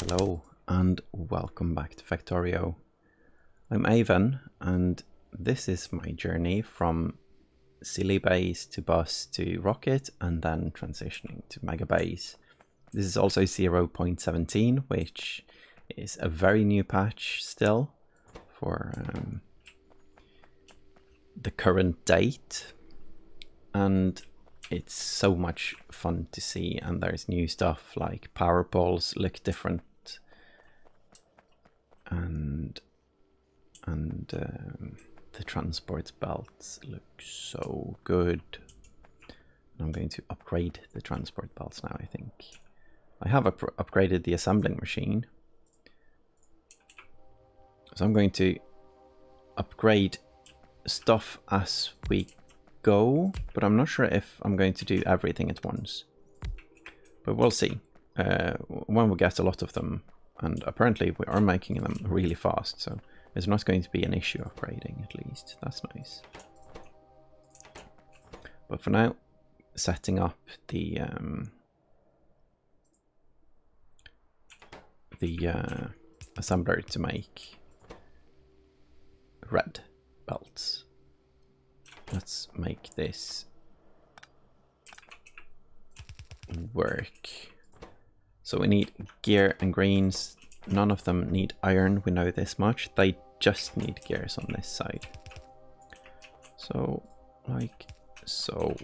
Hello and welcome back to Factorio. I'm Avon and this is my journey from silly base to bus to rocket and then transitioning to Megabase. This is also 0.17, which is a very new patch still for the current date, and it's so much fun to see, and there's new stuff like power poles look different, and the transport belts look so good. I'm going to upgrade the transport belts now. I think I have upgraded the assembling machine, so I'm going to upgrade stuff as we go, but I'm not sure if I'm going to do everything at once, but we'll see when we get a lot of them, and apparently we are making them really fast, so it's not going to be an issue upgrading. At least that's nice. But for now, setting up the assembler to make red belts. Let's make this work. So we need gear and greens. None of them need iron, we know this much. They just need gears on this side. So, like so.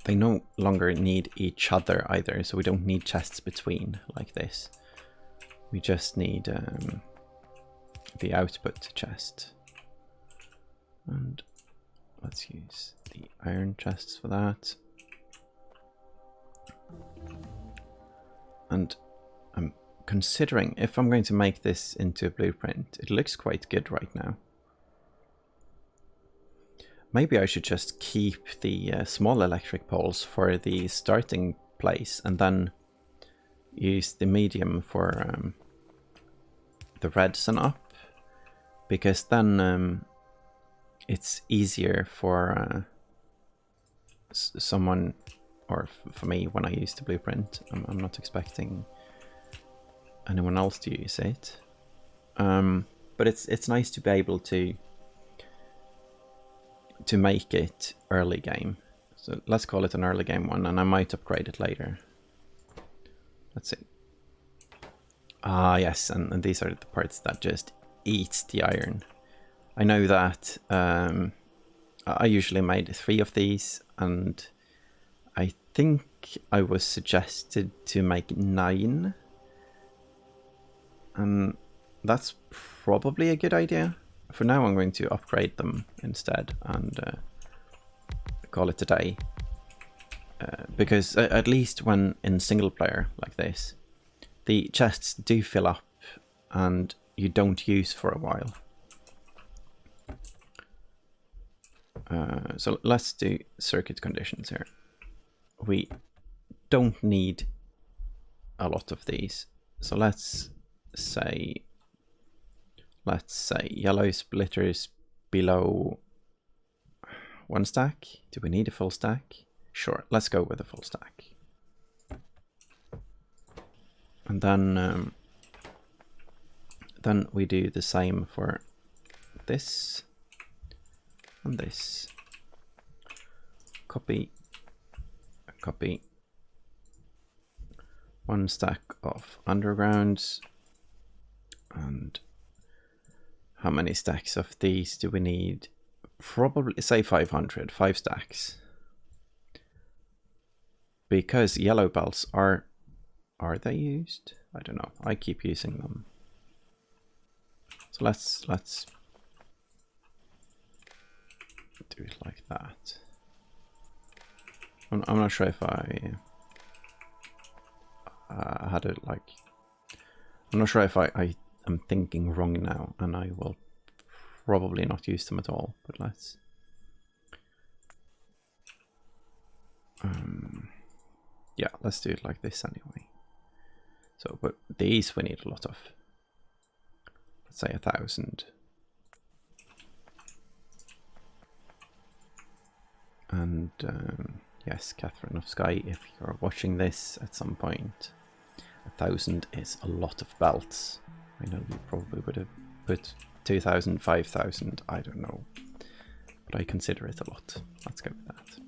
They no longer need each other either, so we don't need chests between like this. We just need the output chest. And let's use the iron chests for that. And I'm considering if I'm going to make this into a blueprint. It looks quite good right now. Maybe I should just keep the small electric poles for the starting place and then use the medium for the reds and up, because then it's easier for someone, or for me, when I use the blueprint. I'm not expecting anyone else to use it, but it's nice to be able to make it early game. So let's call it an early game one, and I might upgrade it later. Let's see. Ah, yes, and these are the parts that just eat the iron. I know that I usually made 3 of these, and I think I was suggested to make 9. And that's probably a good idea. For now, I'm going to upgrade them instead and call it a day. Because at least when in single player like this, the chests do fill up and you don't use for a while. So let's do circuit conditions here. We don't need a lot of these. So let's say yellow splitters below 1 stack. Do we need a full stack? Sure, let's go with a full stack. And then we do the same for this and this. Copy, 1 stack of undergrounds. And how many stacks of these do we need? Probably say 500, 5 stacks. Because yellow belts are they used? I don't know. I keep using them. So let's do it like that. I'm not sure if I had it like. I'm not sure if I am thinking wrong now, and I will probably not use them at all. But let's. Yeah, let's do it like this anyway. So, but these we need a lot of. Let's say 1,000. And Yes, KatherineOfSky, if you're watching this at some point, 1,000 is a lot of belts. I know you probably would have put 2,000, 5,000, I don't know. But I consider it a lot. Let's go with that.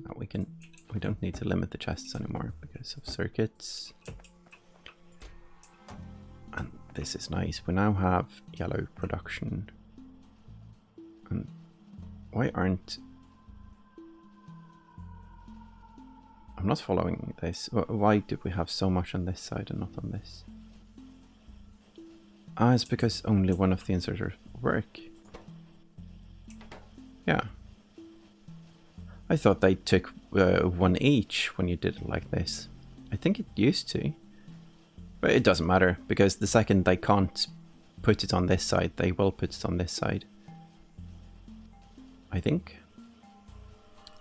Now we don't need to limit the chests anymore because of circuits. And this is nice. We now have yellow production. And why aren't... I'm not following this. Why did we have so much on this side and not on this? Ah, it's because only one of the inserters work. Yeah. I thought they took one each when you did it like this. I think it used to. But it doesn't matter, because the second they can't put it on this side, they will put it on this side. I think.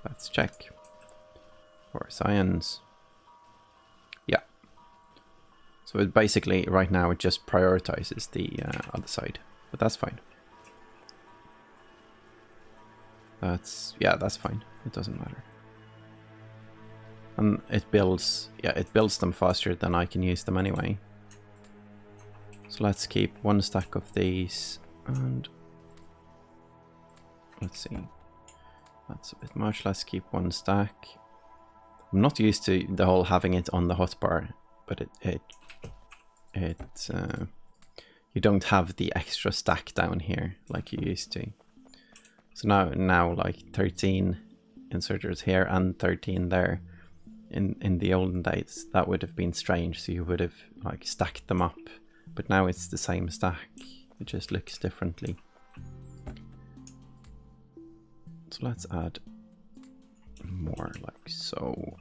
Let's check. For science. Yeah. So it basically, right now, it just prioritizes the other side. But that's fine. That's fine. It doesn't matter. And it builds, it builds them faster than I can use them anyway. So let's keep one stack of these, and let's see. That's a bit much. Let's keep one stack. I'm not used to the whole having it on the hotbar, but you don't have the extra stack down here like you used to. So now like 13 inserters here and 13 there. In the olden days, that would have been strange. So you would have like stacked them up, but now it's the same stack. It just looks differently. So let's add more like so.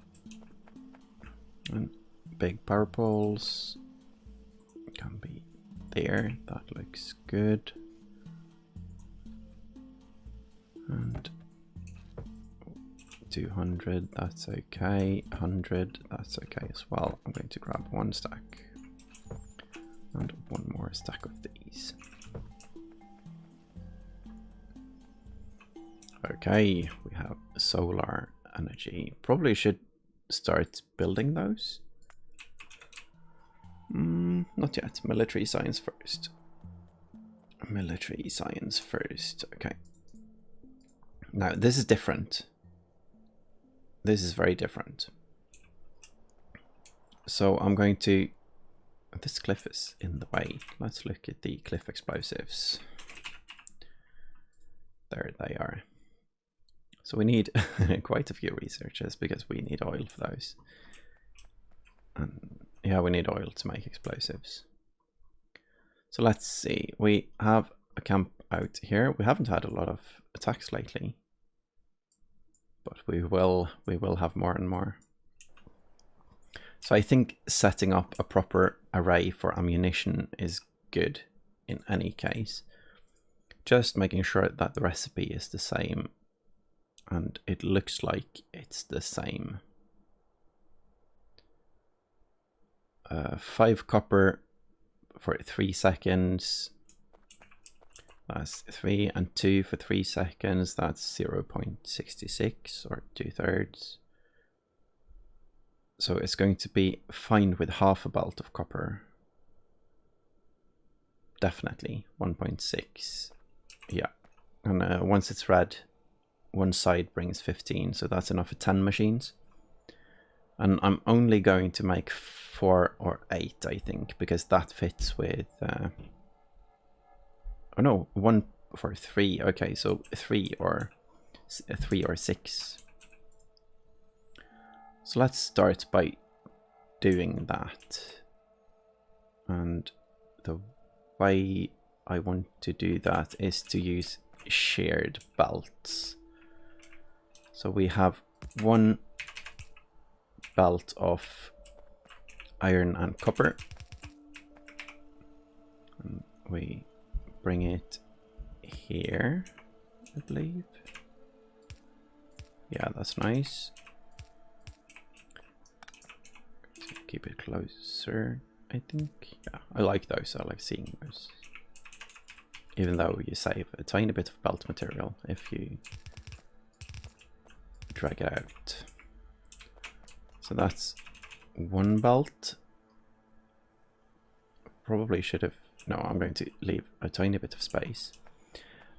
And big power poles can be there. That looks good. And 200, that's okay. 100, that's okay as well. I'm going to grab one stack and one more stack of these. Okay, we have solar energy. Probably should start building those. Not yet. Military science first. Military science first. Okay. Now, this is different. This is very different. So I'm going to... This cliff is in the way. Let's look at the cliff explosives. There they are. So we need quite a few researchers because we need oil for those. And yeah, we need oil to make explosives. So let's see. We have a camp out here. We haven't had a lot of attacks lately, but we will have more and more. So I think setting up a proper array for ammunition is good in any case. Just making sure that the recipe is the same, and it looks like it's the same. 5 copper for 3 seconds. That's 3, and 2 for 3 seconds. That's 0.66 or 2/3. So it's going to be fine with half a belt of copper. Definitely 1.6. Yeah. And once it's red, one side brings 15. So that's enough for 10 machines. And I'm only going to make 4 or 8, I think, because that fits with... oh no, 1 for 3. Okay, so 3 or 6. So let's start by doing that. And the way I want to do that is to use shared belts. So we have one belt of iron and copper. And we bring it here, I believe. Yeah, that's nice. Keep it closer, I think. Yeah, I like those. I like seeing those. Even though you save a tiny bit of belt material if you drag it out. So that's one belt. Probably should have... No, I'm going to leave a tiny bit of space.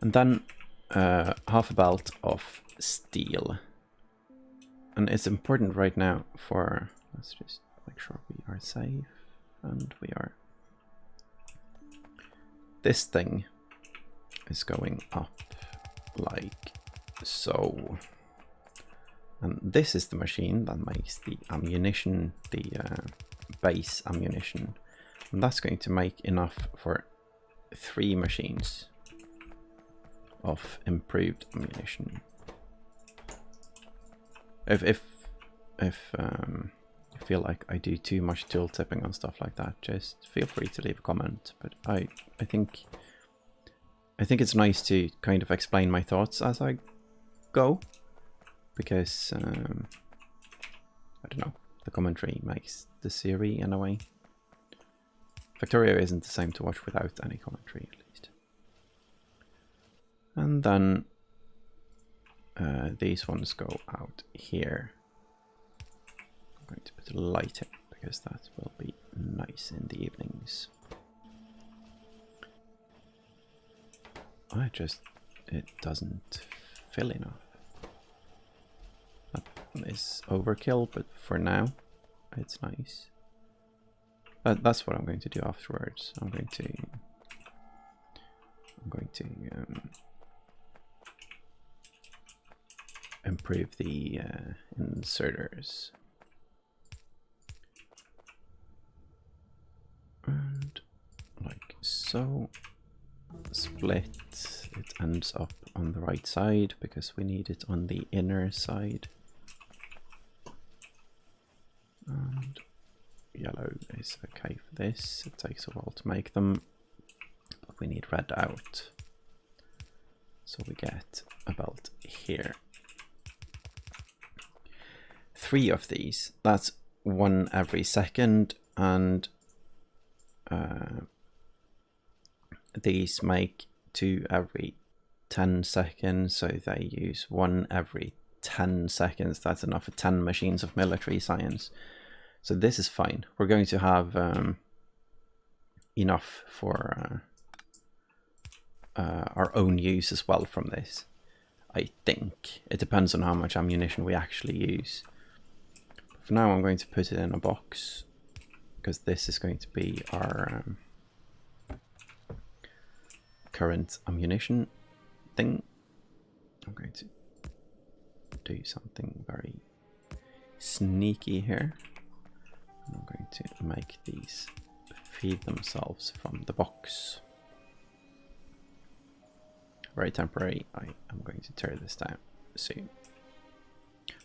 And then half a belt of steel. And it's important right now for... Let's just make sure we are safe. And we are... This thing is going up like so. And this is the machine that makes the ammunition, the base ammunition. And that's going to make enough for 3 machines of improved ammunition. If you feel like I do too much tool tipping on stuff like that, just feel free to leave a comment. But I think it's nice to kind of explain my thoughts as I go, because I don't know, the commentary makes the series in a way. Factorio isn't the same to watch without any commentary, at least. And then these ones go out here. I'm going to put a light in because that will be nice in the evenings. It doesn't fill enough. That is overkill, but for now it's nice. That's what I'm going to do afterwards. I'm going to improve the inserters. And like so, split, it ends up on the right side because we need it on the inner side. And yellow is okay for this. It takes a while to make them, but we need red out. So we get a belt here. 3 of these, that's 1 every second, and these make 2 every 10 seconds, so they use 1 every 10 seconds. That's enough for 10 machines of military science. So this is fine. We're going to have enough for our own use as well from this. I think it depends on how much ammunition we actually use. For now, I'm going to put it in a box because this is going to be our current ammunition thing. I'm going to do something very sneaky here. I'm going to make these feed themselves from the box. Very temporary. I am going to tear this down soon.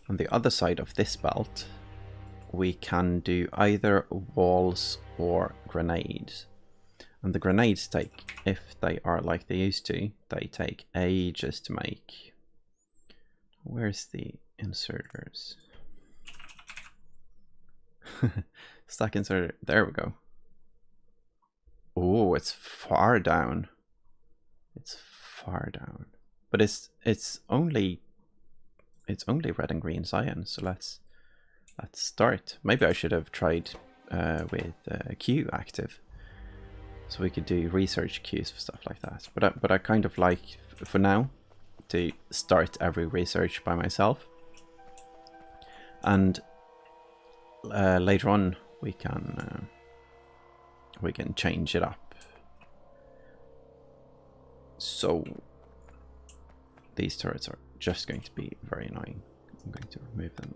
On the other side of this belt, we can do either walls or grenades. And the grenades take, if they are like they used to, they take ages to make. Where's the inserters? Stack inserter, there we go. Oh, it's far down. It's far down. But it's only red and green science, so let's start. Maybe I should have tried with Q active, so we could do research queues for stuff like that. But I kind of like, for now, to start every research by myself, and later on we can change it up. So these turrets are just going to be very annoying. I'm going to remove them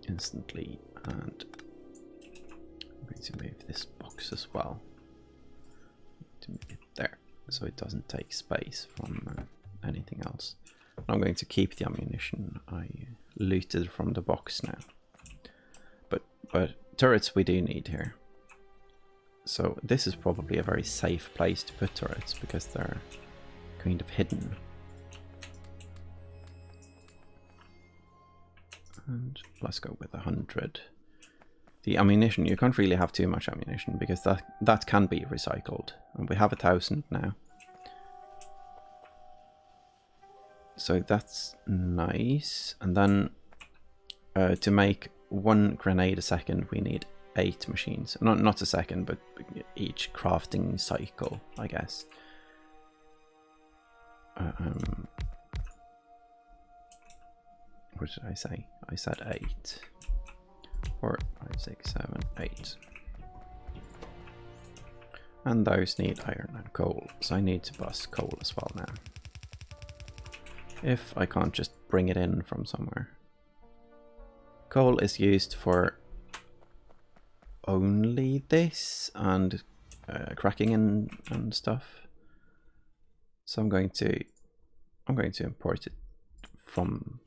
instantly, and I'm going to move this box as well to move it there so it doesn't take space from anything else. I'm going to keep the ammunition I looted from the box now, but turrets we do need here. So this is probably a very safe place to put turrets because they're kind of hidden. And let's go with 100. The ammunition, you can't really have too much ammunition because that can be recycled. And we have 1,000 now. So that's nice. And then to make 1 grenade a second, we need 8 machines. Not a second, but each crafting cycle, I guess. What did I say? I said 8. 4, 5, 6, 7, 8. And those need iron and coal, so I need to bust coal as well now. If I can't just bring it in from somewhere. Coal is used for only this and cracking and stuff. So I'm going to import it from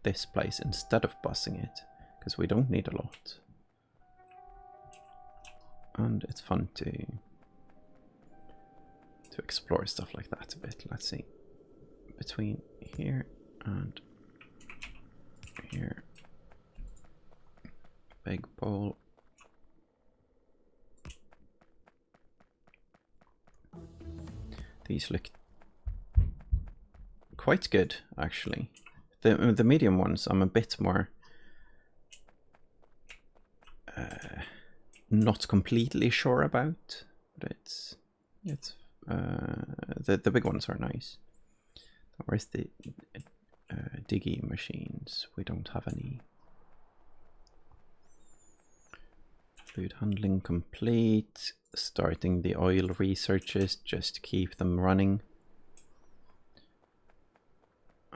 this place instead of busing it, because we don't need a lot. And it's fun to explore stuff like that a bit. Let's see. Between here and here. Big bowl. These look quite good, actually. The medium ones I'm a bit more not completely sure about, but it's the big ones are nice. Where's the diggy machines? We don't have any. Fluid handling complete. Starting the oil researches just to keep them running.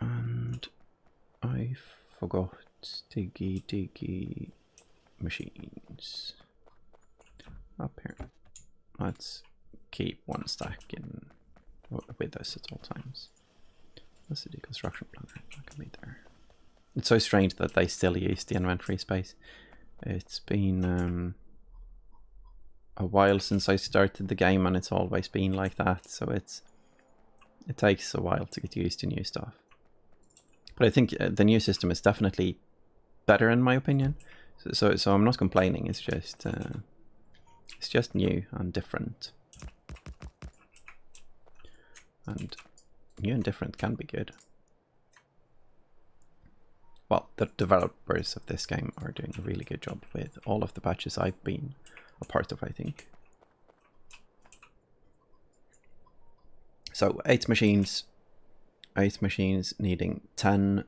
And I forgot diggy machines up here. Let's keep 1 stack in with us at all times. That's the deconstruction planner. That can be there. It's so strange that they still use the inventory space. It's been a while since I started the game, and it's always been like that. So it takes a while to get used to new stuff. But I think the new system is definitely better in my opinion. So I'm not complaining. It's just new and different. And new and different can be good. Well, the developers of this game are doing a really good job with all of the patches I've been a part of, I think. So 8 machines needing 10.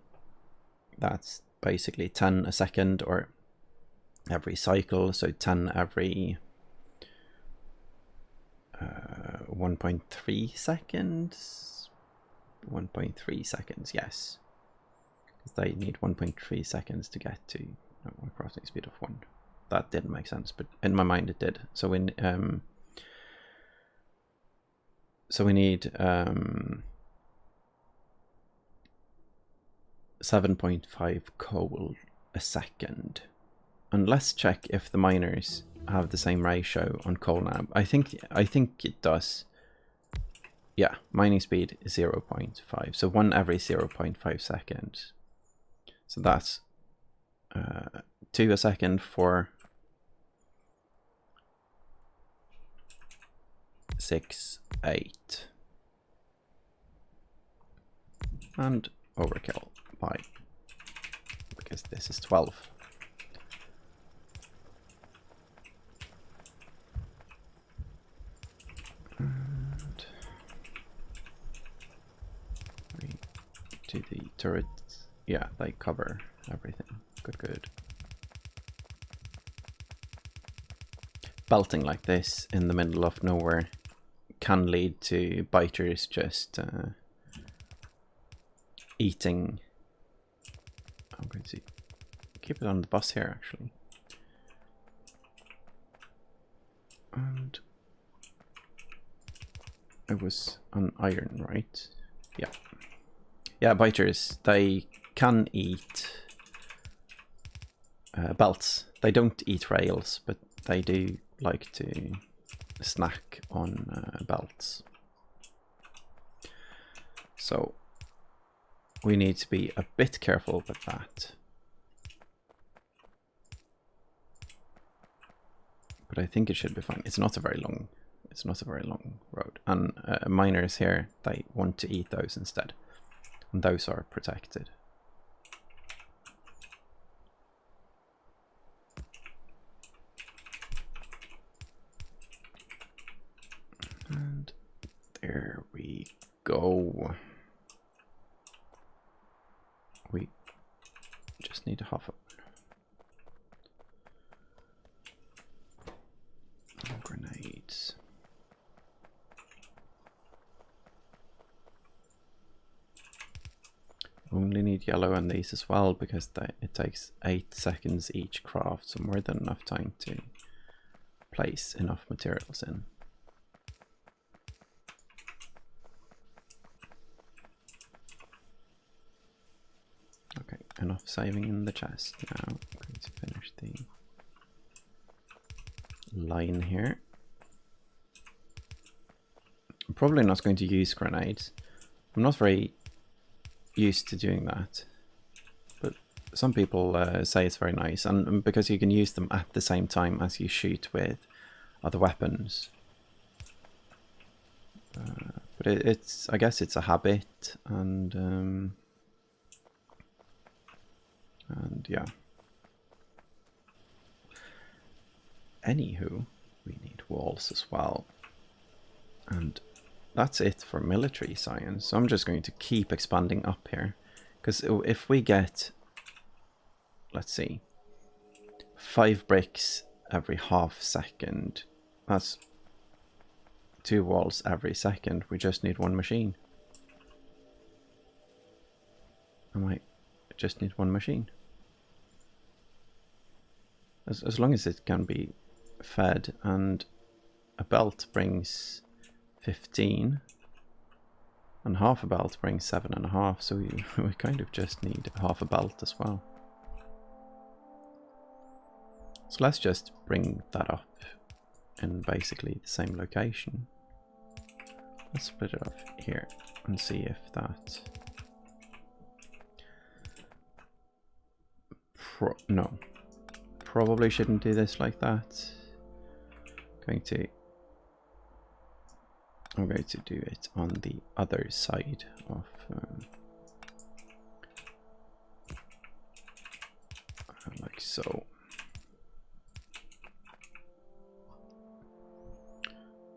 That's basically 10 a second or every cycle, so 10 every 1.3 seconds. 1.3 seconds, yes. Because they need 1.3 seconds to get to a crafting speed of 1. That didn't make sense, but in my mind it did. So we need 7.5 coal a second. And let's check if the miners have the same ratio on coal now. I think it does. Yeah, mining speed is 0.5. So 1 every 0.5 seconds. So that's 2 a second for 6, 8. And overkill by, because this is 12. And we do the turrets. Yeah, they cover everything. Good. Belting like this in the middle of nowhere can lead to biters just eating. I'm going to keep it on the bus here, actually. And it was on iron, right? Yeah. Yeah, biters, they can eat belts. They don't eat rails, but they do like to snack on belts. So we need to be a bit careful with that. But I think it should be fine. It's not a very long road. And miners here, they want to eat those instead. And those are protected. And there we go. We just need to half it. Grenades. Only need yellow on these as well because it takes 8 seconds each craft, so more than enough time to place enough materials in. Okay, enough saving in the chest. Now I'm going to finish the line here. I'm probably not going to use grenades. I'm not very used to doing that, but some people say it's very nice, and because you can use them at the same time as you shoot with other weapons. But it's I guess it's a habit, and yeah. Anywho, we need walls as well, and that's it for military science. So I'm just going to keep expanding up here, because if we get, let's see, 5 bricks every half second, that's 2 walls every second. We just need 1 machine. I might just need 1 machine. As long as it can be fed, and a belt brings 15 and half a belt brings 7.5, so we kind of just need half a belt as well. So let's just bring that up in basically the same location. Let's split it off here and see if that no, probably shouldn't do this like that. I'm going to do it on the other side of like so.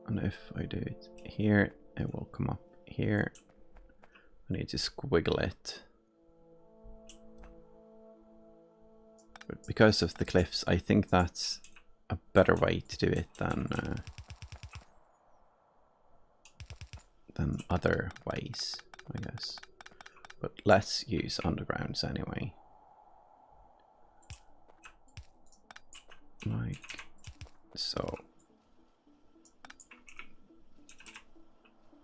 And if I do it here, it will come up here. I need to squiggle it. But because of the cliffs, I think that's a better way to do it than other ways, I guess. But let's use undergrounds anyway. Like so.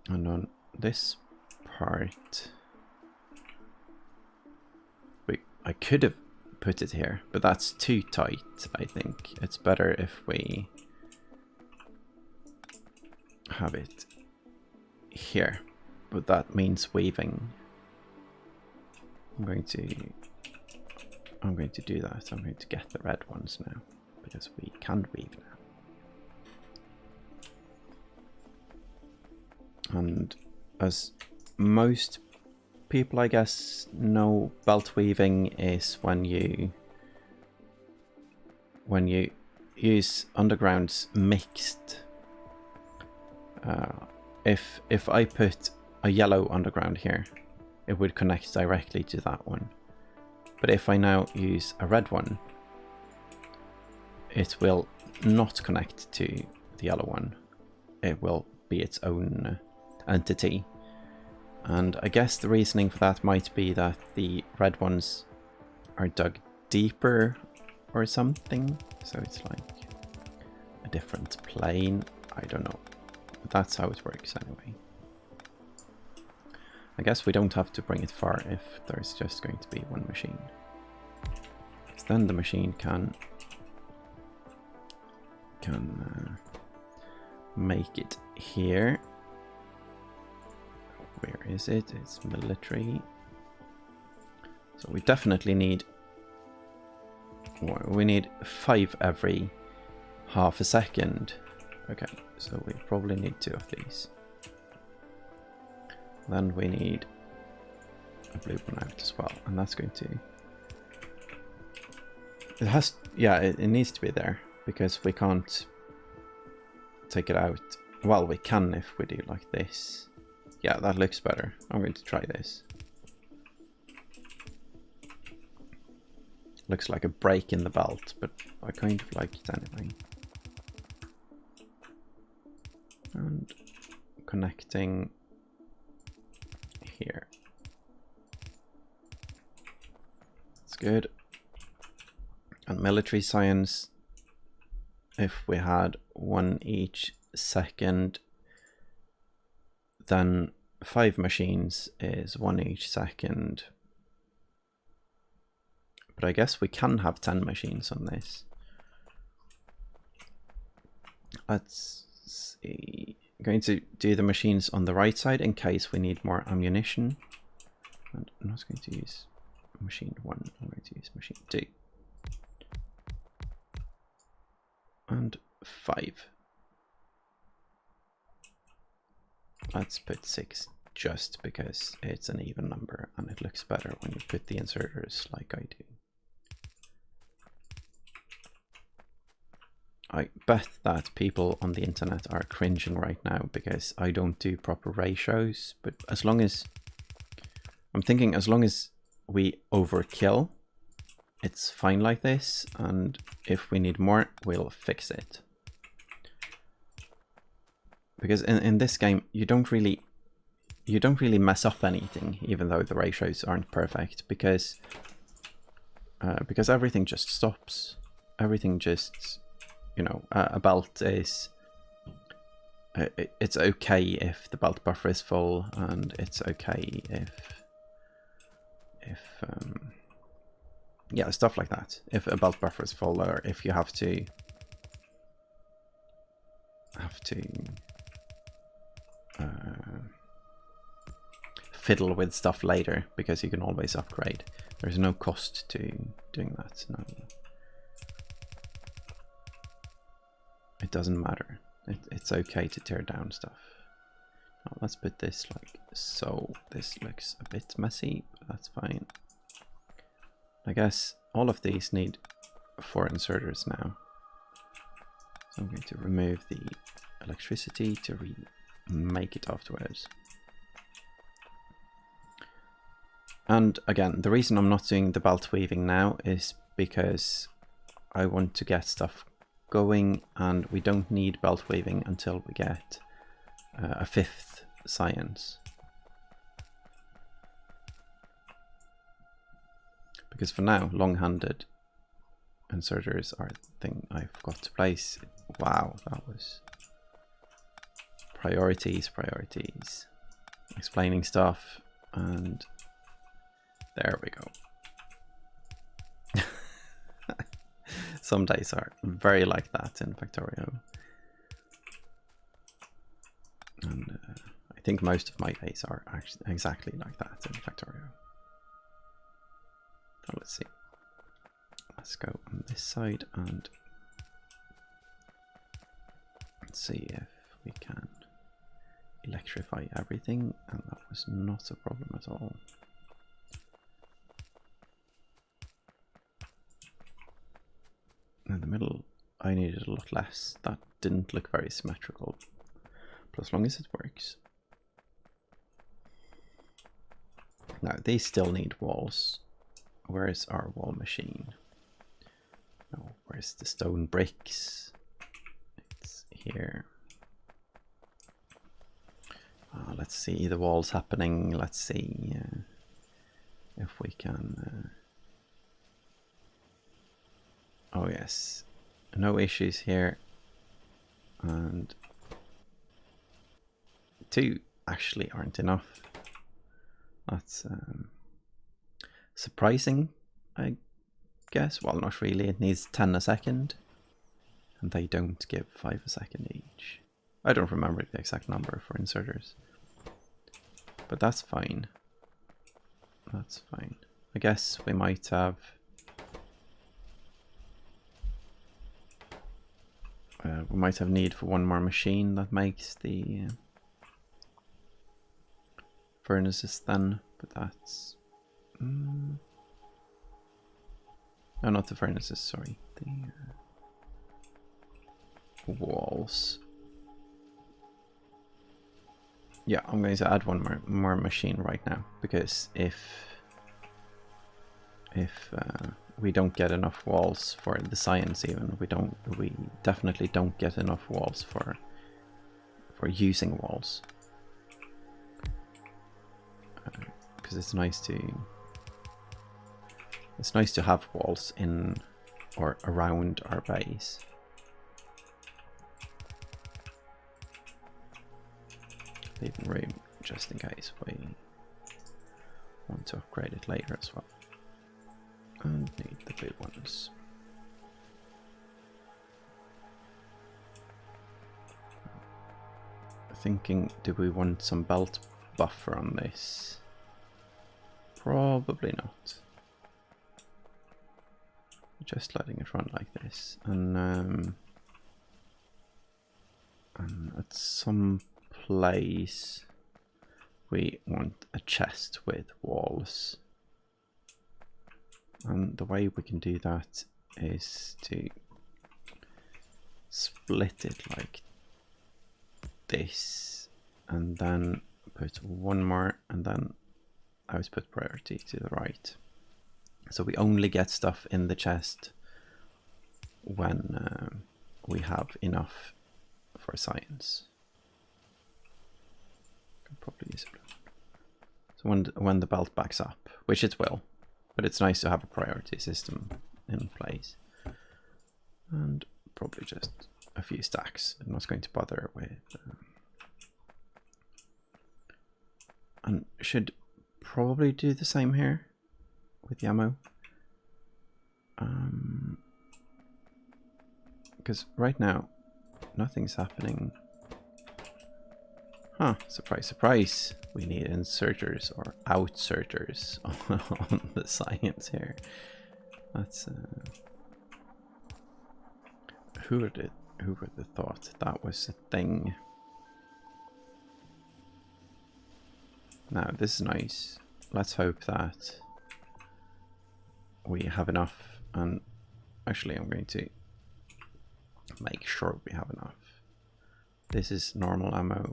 And on this part, I could have put it here, but that's too tight. I think it's better if we have it here, but that means weaving. I'm going to do that. I'm going to get the red ones now because we can weave now. And as most people, I guess, know, belt weaving is when you use undergrounds mixed. If I put a yellow underground here, it would connect directly to that one. But if I now use a red one, it will not connect to the yellow one. It will be its own entity. And I guess the reasoning for that might be that the red ones are dug deeper or something. So it's like a different plane. I don't know. But that's how it works anyway. I guess we don't have to bring it far if there's just going to be 1 machine. Because then the machine can make it here. Where is it? It's military. So we definitely need 5 every half a second. Okay, so we probably need 2 of these. Then we need a blue one out as well, and that's going to... It has... Yeah, it needs to be there, because we can't take it out. Well, we can if we do like this. Yeah, that looks better. I'm going to try this. Looks like a break in the belt, but I kind of like it anyway. And connecting here. That's good. And military science, if we had one each second, then 5 machines is 1 each second. But I guess we can have 10 machines on this. Let's see. I'm going to do the machines on the right side in case we need more ammunition. And I'm not going to use machine 1, I'm going to use machine 2. And 5. Let's put 6 just because it's an even number and it looks better when you put the inserters like I do. I bet that people on the internet are cringing right now because I don't do proper ratios, but as long as... I'm thinking as long as we overkill, it's fine like this, and if we need more, we'll fix it. Because in this game, you don't really mess up anything, even though the ratios aren't perfect, because everything just stops. Everything just, you know, a belt is... it's okay if the belt buffer is full, and it's okay if yeah, stuff like that. If a belt buffer is full, or if you have to fiddle with stuff later, because you can always upgrade. There's no cost to doing that. No, it doesn't matter. It's okay to tear down stuff. Now, let's put this like so. This looks a bit messy, but that's fine. I guess all of these need 4 inserters now. So I'm going to remove the electricity to remake it afterwards. And again, the reason I'm not doing the belt weaving now is because I want to get stuff going, and we don't need belt weaving until we get a 5th science. Because for now, long-handed inserters are the thing I forgot to place. Wow, that was... Priorities. Explaining stuff, and there we go. Some days are very like that in Factorio. And I think most of my days are actually exactly like that in Factorio. So let's see. Let's go on this side and see if we can electrify everything, and that was not a problem at all. In the middle, I needed a lot less. That didn't look very symmetrical, but as long as it works. Now, these still need walls. Where's our wall machine? No, where's the stone bricks? It's here. Let's see the walls happening. Let's see if we can... Oh yes, no issues here. And 2 actually aren't enough. That's... surprising, I guess. Well, not really. It needs 10 a second, and they don't give 5 a second each. I don't remember the exact number for inserters, but that's fine. That's fine. I guess we might have... we might have need for 1 more machine that makes the furnaces then, but that's No, not the furnaces, sorry. The walls. Yeah, I'm going to add one more machine right now, because if we don't get enough walls for the science, even we definitely don't get enough walls for using walls, because it's nice to have walls in or around our base. Leaving room just in case we want to upgrade it later as well. And need the big ones. Thinking, do we want some belt buffer on this? Probably not. Just letting it run like this, and at some place we want a chest with walls, and the way we can do that is to split it like this, and then put one more, and then I always put priority to the right, so we only get stuff in the chest when we have enough for science. Can probably use it. So when the belt backs up, which it will, but it's nice to have a priority system in place. And probably just a few stacks. I'm not going to bother with. And should probably do the same here with the ammo. Because right now nothing's happening. Huh, surprise, surprise. We need inserters or outserters on the science here. That's who would have thought that was a thing? Now this is nice. Let's hope that we have enough, and actually I'm going to make sure we have enough. This is normal ammo.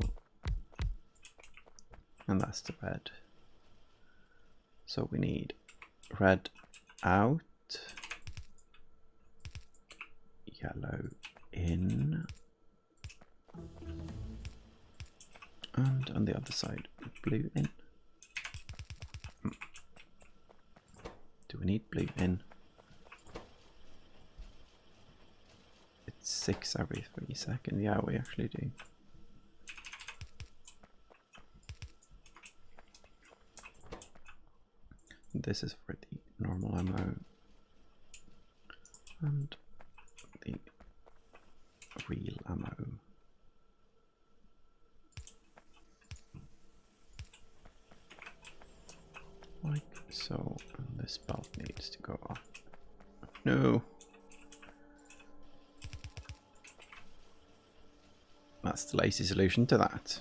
And that's the red. So we need red out, yellow in, and on the other side, blue in. Do we need blue in? It's 6 every 3 seconds. Yeah, we actually do. This is for the normal ammo and the real ammo. Like so, and this belt needs to go up. No. That's the lazy solution to that.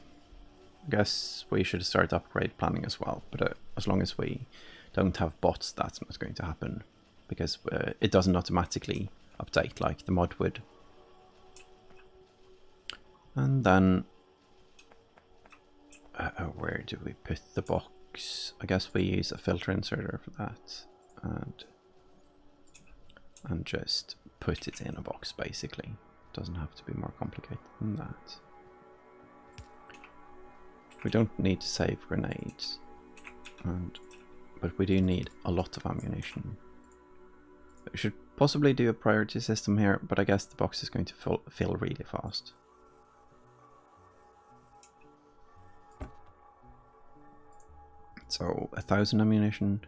I guess we should start upgrade planning as well, but as long as we don't have bots, that's not going to happen, because it doesn't automatically update like the mod would. And then where do we put the box? I guess we use a filter inserter for that, and just put it in a box basically. Doesn't have to be more complicated than that. We don't need to save grenades, but we do need a lot of ammunition. We should possibly do a priority system here, but I guess the box is going to fill really fast. So 1,000 ammunition.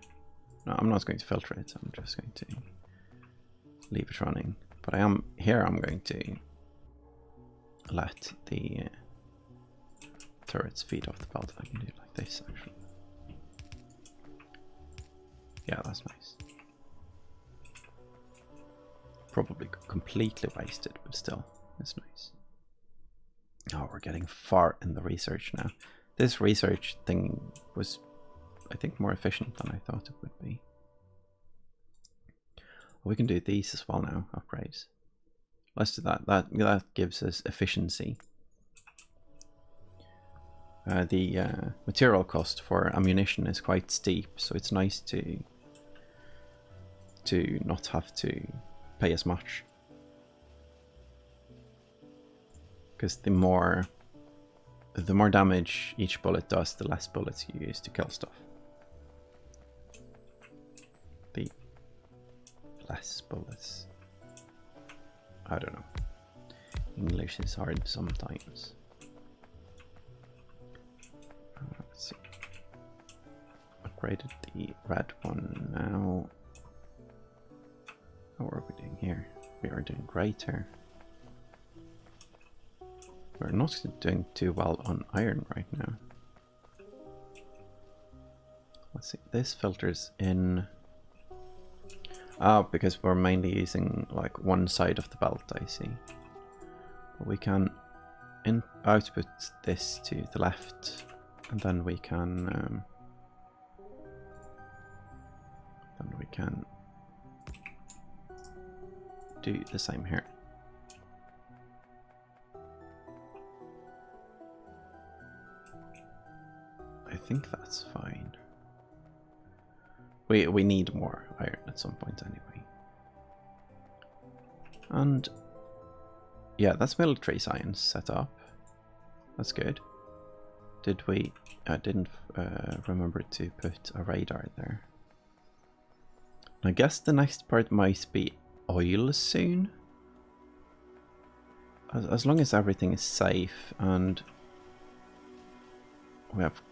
No, I'm not going to filter it. I'm just going to leave it running. But I'm going to let the turrets feed off the belt. I can do it like this actually. Yeah, that's nice. Probably completely wasted, but still, it's nice. Oh, we're getting far in the research now. This research thing was I think, more efficient than I thought it would be. We can do these as well now, upgrades. Let's do that. That gives us efficiency. The material cost for ammunition is quite steep, so it's nice to not have to pay as much. Because the more damage each bullet does, the less bullets you use to kill stuff. The less bullets. I don't know. English is hard sometimes. Let's see. Upgraded the red one now. What are we doing here? We are doing great here. We're not doing too well on iron right now. Let's see. This filters in. Because we're mainly using like one side of the belt, I see. But we can output this to the left, and then we can do the same here. I think that's fine. We need more iron at some point anyway. And yeah, that's military science set up. That's good. Did we? I didn't remember to put a radar there. I guess the next part might be oil soon. As long as everything is safe and we have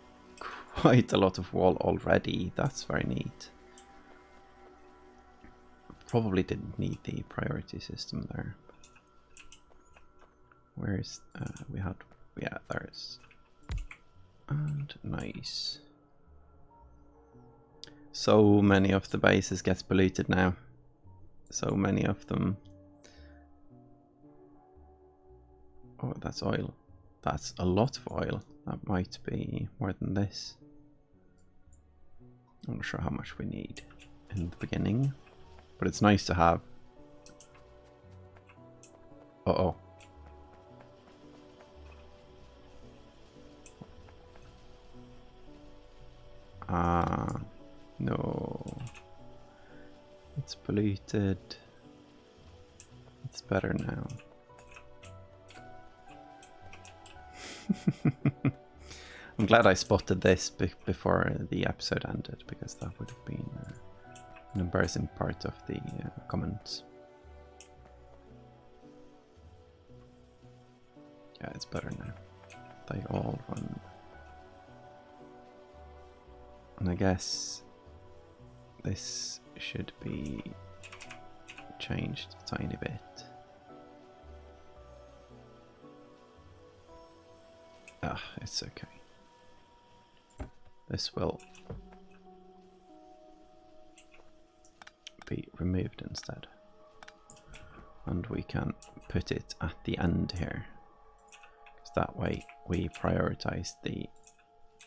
quite a lot of wall already, that's very neat. Probably didn't need the priority system there. Where's we had, yeah, there's, and nice. So many of the bases gets polluted now. So many of them. Oh, that's oil. That's a lot of oil. That might be more than this. I'm not sure how much we need in the beginning, but it's nice to have. Uh-oh. No. It's polluted. It's better now. I'm glad I spotted this before the episode ended, because that would have been an embarrassing part of the comments. Yeah, it's better now. They all run. And I guess this should be changed a tiny bit. It's okay. This will be removed instead. And we can put it at the end here. Because that way we prioritize the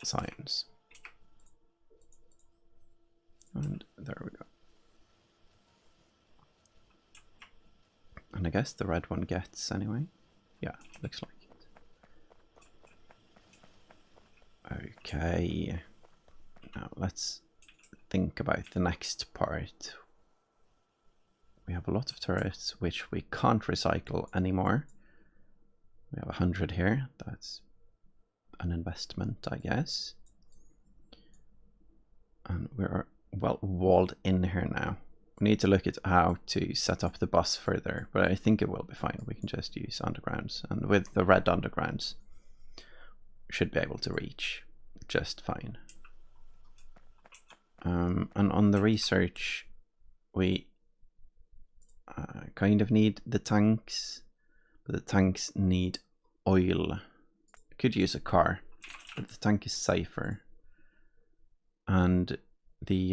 science. And there we go. And I guess the red one gets anyway. Yeah, looks like it. Okay. Now let's think about the next part. We have a lot of turrets which we can't recycle anymore. We have 100 here. That's an investment, I guess. And we're well walled in here now. We need to look at how to set up the bus further, but I think it will be fine. We can just use undergrounds, and with the red undergrounds should be able to reach just fine. And on the research, we kind of need the tanks, but the tanks need oil. Could use a car, but the tank is safer. And the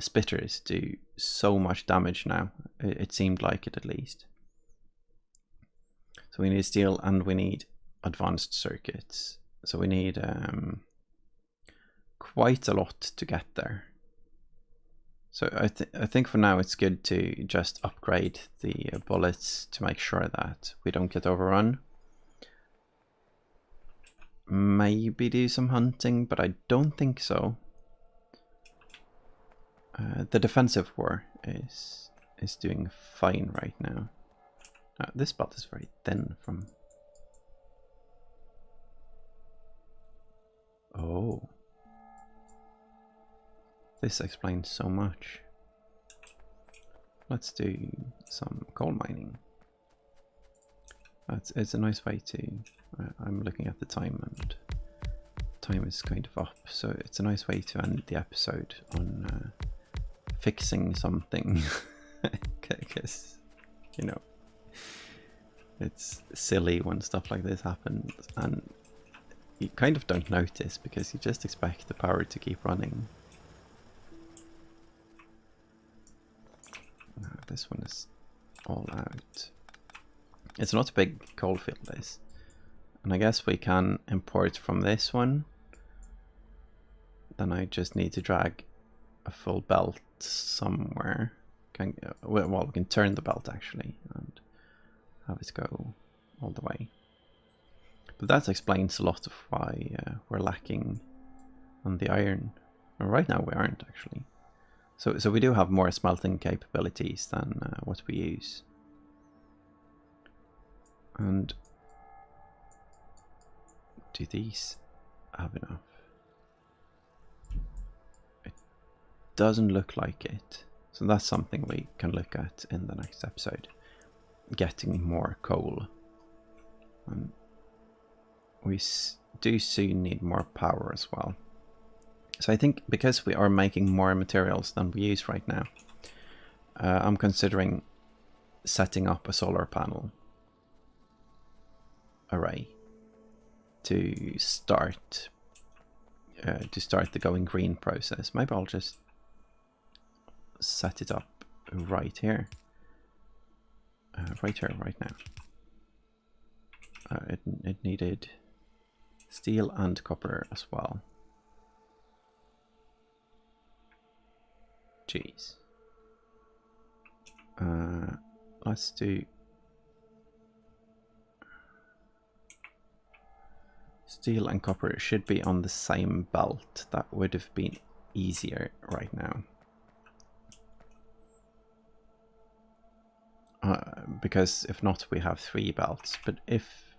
spitters do so much damage now. It seemed like it, at least. So we need steel, and we need advanced circuits. So we need quite a lot to get there. So I think for now it's good to just upgrade the bullets to make sure that we don't get overrun. Maybe do some hunting, but I don't think so. The defensive war is doing fine right now. This belt is very thin from... Oh. This explains so much. Let's do some coal mining. It's a nice way to... I'm looking at the time and time is kind of up, so it's a nice way to end the episode on fixing something. Because, you know, it's silly when stuff like this happens and you kind of don't notice because you just expect the power to keep running. This one is all out. It's not a big coal field, this. And I guess we can import from this one. Then I just need to drag a full belt somewhere. Well, we can turn the belt actually and have it go all the way. But that explains a lot of why we're lacking on the iron. Well, right now we aren't actually. So we do have more smelting capabilities than what we use. And do these have enough? It doesn't look like it. So that's something we can look at in the next episode. Getting more coal. And we do soon need more power as well. So I think because we are making more materials than we use right now, I'm considering setting up a solar panel array to start the going green process. Maybe I'll just set it up right here, right now. It needed steel and copper as well. Jeez. Let's do steel and copper. Should be on the same belt. That would have been easier right now. Because if not, we have 3 belts. But if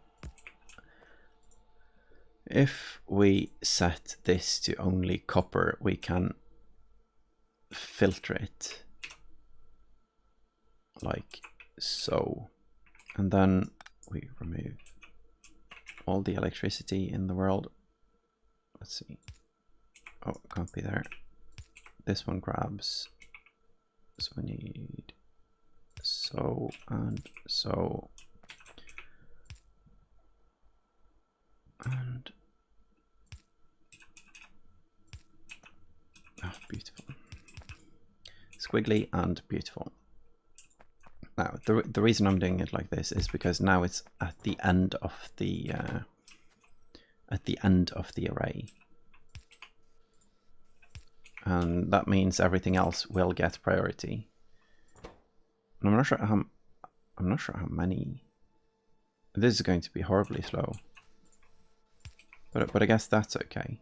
we set this to only copper, we can filter it like so, and then we remove all the electricity in the world. Let's see. Oh, can't be there. This one grabs, so we need so and so and oh, beautiful. Squiggly and beautiful. Now the reason I'm doing it like this is because now it's at the end of the array, and that means everything else will get priority. And I'm not sure how many. This is going to be horribly slow, but I guess that's okay,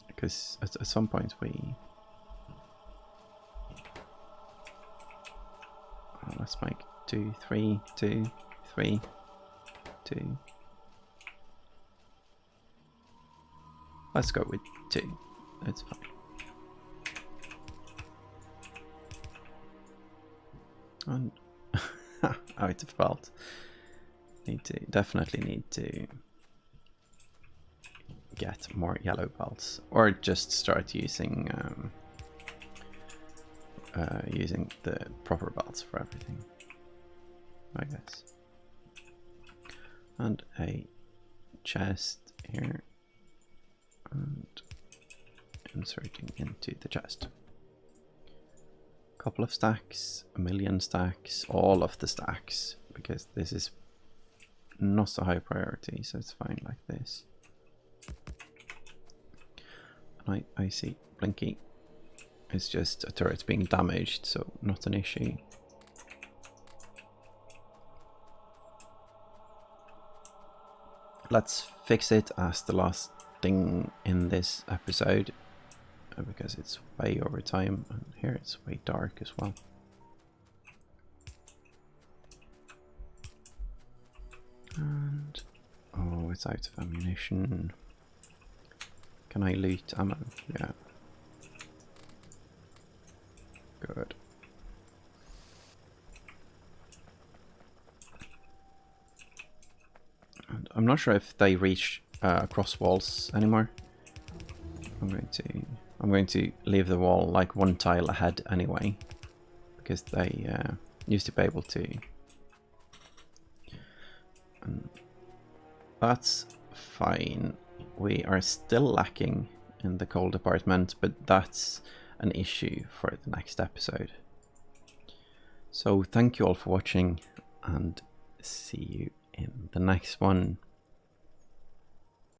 because at some point we. Let's make 2, 3, 2, 3, 2. Let's go with 2. That's fine. And out of belt. Definitely need to get more yellow belts, or just start using using the proper belts for everything, I guess. And a chest here, and inserting into the chest. Couple of stacks, 1,000,000 stacks, all of the stacks, because this is not so high priority, so it's fine like this. I see Blinky. It's just a turret being damaged, so not an issue. Let's fix it as the last thing in this episode, because it's way over time, and here it's way dark as well. And oh, it's out of ammunition. Can I loot ammo? Yeah. Good. And I'm not sure if they reach across walls anymore. I'm going to leave the wall like one tile ahead anyway, because they used to be able to. And that's fine. We are still lacking in the coal department, but that's an issue for the next episode. So thank you all for watching, and see you in the next one.